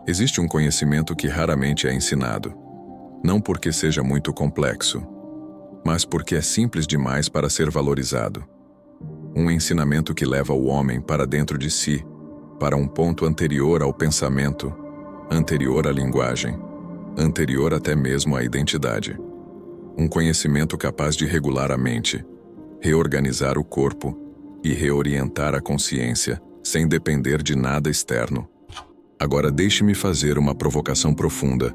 Existe um conhecimento que raramente é ensinado, não porque seja muito complexo, mas porque é simples demais para ser valorizado. Um ensinamento que leva o homem para dentro de si, para um ponto anterior ao pensamento, anterior à linguagem, anterior até mesmo à identidade. Um conhecimento capaz de regular a mente, reorganizar o corpo e reorientar a consciência sem depender de nada externo. Agora deixe-me fazer uma provocação profunda.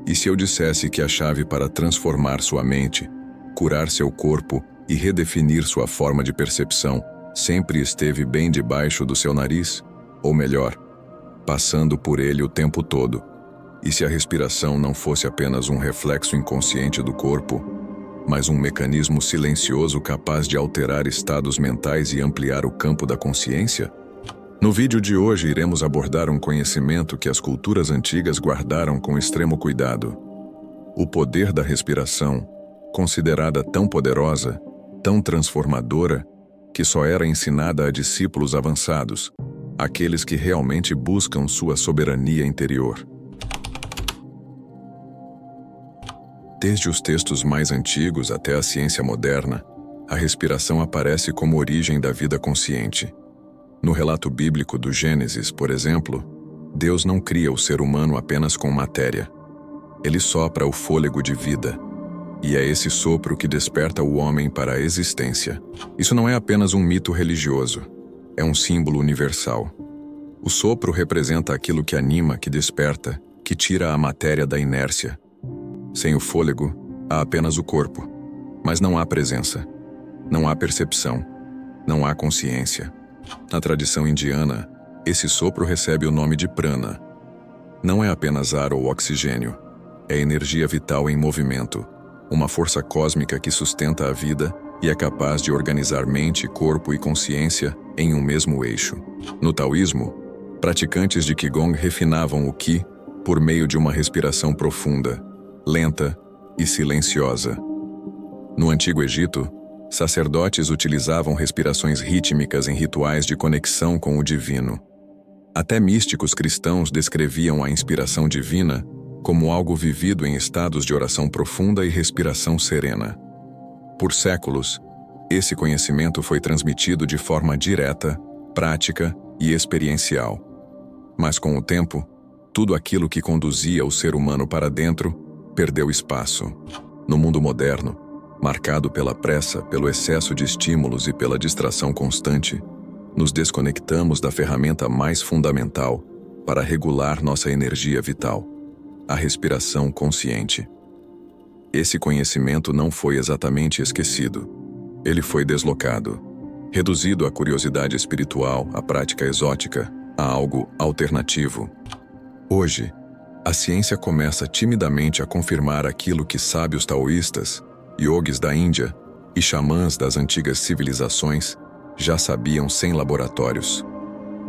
E se eu dissesse que a chave para transformar sua mente, curar seu corpo e redefinir sua forma de percepção sempre esteve bem debaixo do seu nariz? Ou melhor, passando por ele o tempo todo? E se a respiração não fosse apenas um reflexo inconsciente do corpo, mas um mecanismo silencioso capaz de alterar estados mentais e ampliar o campo da consciência? No vídeo de hoje iremos abordar um conhecimento que as culturas antigas guardaram com extremo cuidado. O poder da respiração, considerada tão poderosa, tão transformadora, que só era ensinada a discípulos avançados, aqueles que realmente buscam sua soberania interior. Desde os textos mais antigos até a ciência moderna, a respiração aparece como origem da vida consciente. No relato bíblico do Gênesis, por exemplo, Deus não cria o ser humano apenas com matéria. Ele sopra o fôlego de vida, e é esse sopro que desperta o homem para a existência. Isso não é apenas um mito religioso, é um símbolo universal. O sopro representa aquilo que anima, que desperta, que tira a matéria da inércia. Sem o fôlego, há apenas o corpo, mas não há presença, não há percepção, não há consciência. Na tradição indiana, esse sopro recebe o nome de prana. Não é apenas ar ou oxigênio, é energia vital em movimento, uma força cósmica que sustenta a vida e é capaz de organizar mente, corpo e consciência em um mesmo eixo. No taoísmo, praticantes de Qigong refinavam o Qi por meio de uma respiração profunda, lenta e silenciosa. No Antigo Egito, sacerdotes utilizavam respirações rítmicas em rituais de conexão com o divino. Até místicos cristãos descreviam a inspiração divina como algo vivido em estados de oração profunda e respiração serena. Por séculos, esse conhecimento foi transmitido de forma direta, prática e experiencial. Mas com o tempo, tudo aquilo que conduzia o ser humano para dentro perdeu espaço. No mundo moderno, marcado pela pressa, pelo excesso de estímulos e pela distração constante, nos desconectamos da ferramenta mais fundamental para regular nossa energia vital, a respiração consciente. Esse conhecimento não foi exatamente esquecido. Ele foi deslocado, reduzido à curiosidade espiritual, à prática exótica, a algo alternativo. Hoje, a ciência começa timidamente a confirmar aquilo que sábios taoístas, yogis da Índia e xamãs das antigas civilizações já sabiam sem laboratórios.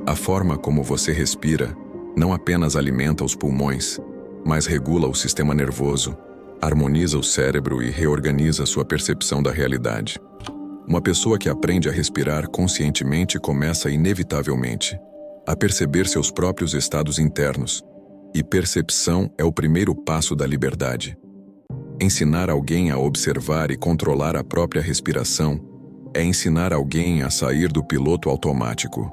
A forma como você respira não apenas alimenta os pulmões, mas regula o sistema nervoso, harmoniza o cérebro e reorganiza sua percepção da realidade. Uma pessoa que aprende a respirar conscientemente começa inevitavelmente a perceber seus próprios estados internos, e percepção é o primeiro passo da liberdade. Ensinar alguém a observar e controlar a própria respiração é ensinar alguém a sair do piloto automático.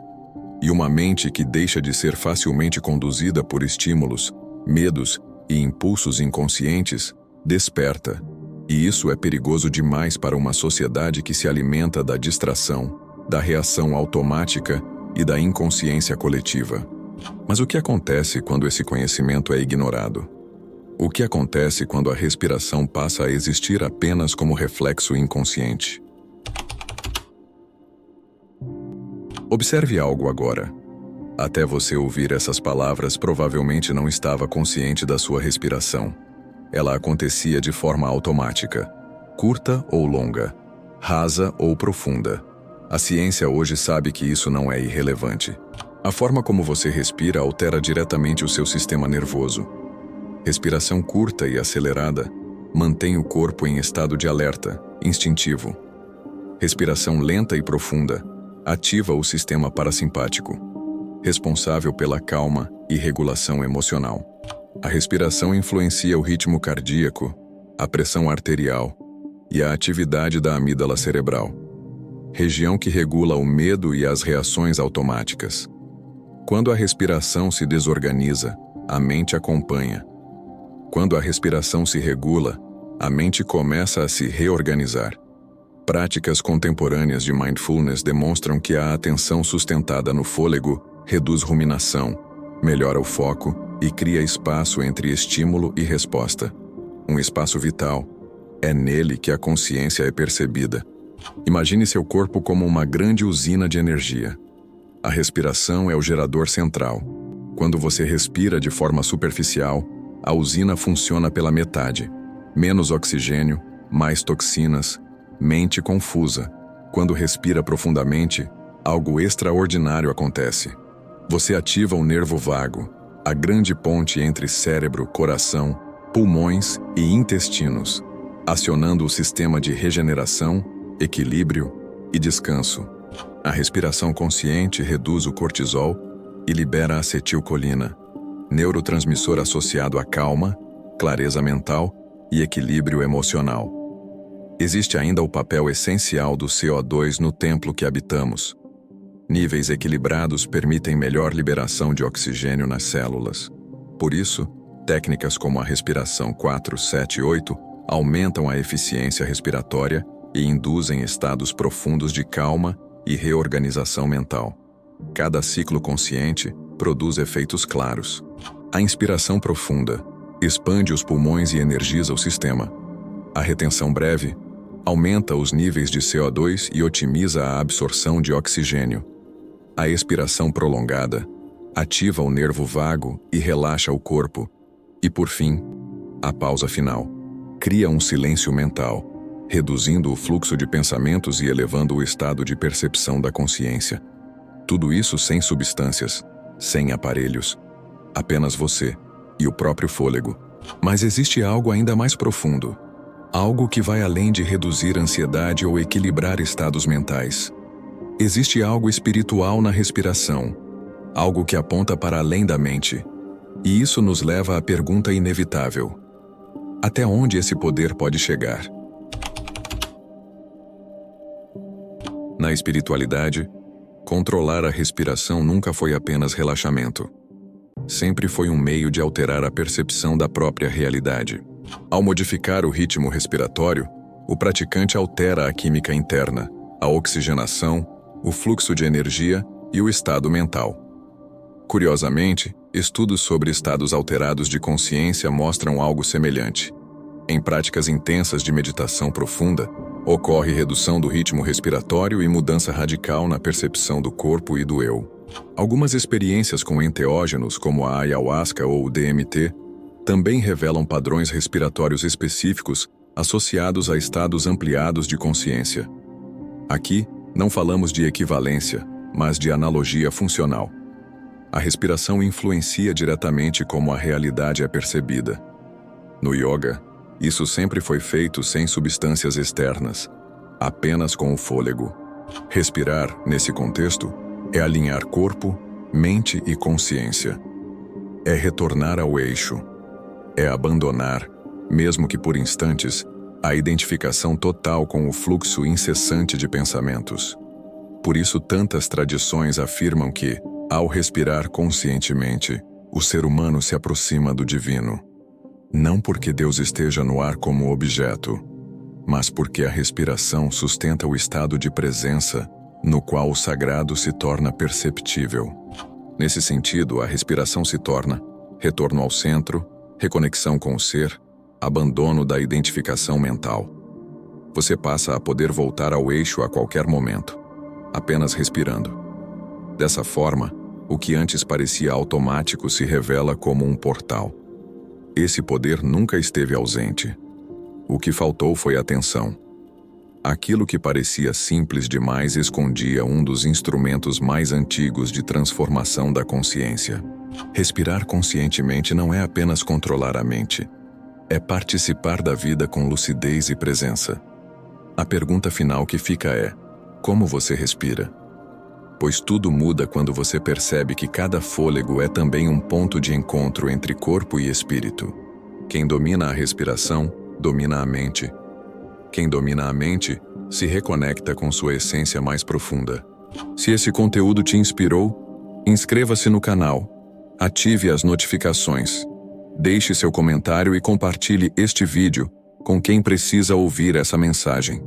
E uma mente que deixa de ser facilmente conduzida por estímulos, medos e impulsos inconscientes, desperta. E isso é perigoso demais para uma sociedade que se alimenta da distração, da reação automática e da inconsciência coletiva. Mas o que acontece quando esse conhecimento é ignorado? O que acontece quando a respiração passa a existir apenas como reflexo inconsciente? Observe algo agora. Até você ouvir essas palavras, provavelmente não estava consciente da sua respiração. Ela acontecia de forma automática, curta ou longa, rasa ou profunda. A ciência hoje sabe que isso não é irrelevante. A forma como você respira altera diretamente o seu sistema nervoso. Respiração curta e acelerada mantém o corpo em estado de alerta, instintivo. Respiração lenta e profunda ativa o sistema parasimpático, responsável pela calma e regulação emocional. A respiração influencia o ritmo cardíaco, a pressão arterial e a atividade da amígdala cerebral, região que regula o medo e as reações automáticas. Quando a respiração se desorganiza, a mente acompanha. Quando a respiração se regula, a mente começa a se reorganizar. Práticas contemporâneas de mindfulness demonstram que a atenção sustentada no fôlego reduz ruminação, melhora o foco e cria espaço entre estímulo e resposta. Um espaço vital. É nele que a consciência é percebida. Imagine seu corpo como uma grande usina de energia. A respiração é o gerador central. Quando você respira de forma superficial, a usina funciona pela metade. Menos oxigênio, mais toxinas, mente confusa. Quando respira profundamente, algo extraordinário acontece. Você ativa o nervo vago, a grande ponte entre cérebro, coração, pulmões e intestinos, acionando o sistema de regeneração, equilíbrio e descanso. A respiração consciente reduz o cortisol e libera a acetilcolina, neurotransmissor associado à calma, clareza mental e equilíbrio emocional. Existe ainda o papel essencial do CO2 no templo que habitamos. Níveis equilibrados permitem melhor liberação de oxigênio nas células. Por isso, técnicas como a respiração 4-7-8 aumentam a eficiência respiratória e induzem estados profundos de calma e reorganização mental. Cada ciclo consciente produz efeitos claros. A inspiração profunda expande os pulmões e energiza o sistema. A retenção breve aumenta os níveis de CO2 e otimiza a absorção de oxigênio. A expiração prolongada ativa o nervo vago e relaxa o corpo. E, por fim, a pausa final cria um silêncio mental, reduzindo o fluxo de pensamentos e elevando o estado de percepção da consciência. Tudo isso sem substâncias, sem aparelhos, apenas você e o próprio fôlego. Mas existe algo ainda mais profundo, algo que vai além de reduzir ansiedade ou equilibrar estados mentais. Existe algo espiritual na respiração, algo que aponta para além da mente. E isso nos leva à pergunta inevitável: até onde esse poder pode chegar? Na espiritualidade, controlar a respiração nunca foi apenas relaxamento. Sempre foi um meio de alterar a percepção da própria realidade. Ao modificar o ritmo respiratório, o praticante altera a química interna, a oxigenação, o fluxo de energia e o estado mental. Curiosamente, estudos sobre estados alterados de consciência mostram algo semelhante. Em práticas intensas de meditação profunda, ocorre redução do ritmo respiratório e mudança radical na percepção do corpo e do eu. Algumas experiências com enteógenos, como a ayahuasca ou o DMT, também revelam padrões respiratórios específicos associados a estados ampliados de consciência. Aqui, não falamos de equivalência, mas de analogia funcional. A respiração influencia diretamente como a realidade é percebida. No yoga, isso sempre foi feito sem substâncias externas, apenas com o fôlego. Respirar, nesse contexto, é alinhar corpo, mente e consciência. É retornar ao eixo. É abandonar, mesmo que por instantes, a identificação total com o fluxo incessante de pensamentos. Por isso, tantas tradições afirmam que, ao respirar conscientemente, o ser humano se aproxima do divino. Não porque Deus esteja no ar como objeto, mas porque a respiração sustenta o estado de presença no qual o sagrado se torna perceptível. Nesse sentido, a respiração se torna retorno ao centro, reconexão com o ser, abandono da identificação mental. Você passa a poder voltar ao eixo a qualquer momento, apenas respirando. Dessa forma, o que antes parecia automático se revela como um portal. Esse poder nunca esteve ausente. O que faltou foi atenção. Aquilo que parecia simples demais escondia um dos instrumentos mais antigos de transformação da consciência. Respirar conscientemente não é apenas controlar a mente. É participar da vida com lucidez e presença. A pergunta final que fica é: como você respira? pois tudo muda quando você percebe que cada fôlego é também um ponto de encontro entre corpo e espírito. Quem domina a respiração, domina a mente. Quem domina a mente, se reconecta com sua essência mais profunda. Se esse conteúdo te inspirou, inscreva-se no canal, ative as notificações, deixe seu comentário e compartilhe este vídeo com quem precisa ouvir essa mensagem.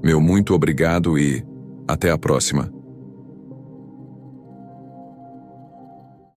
Meu muito obrigado e até a próxima.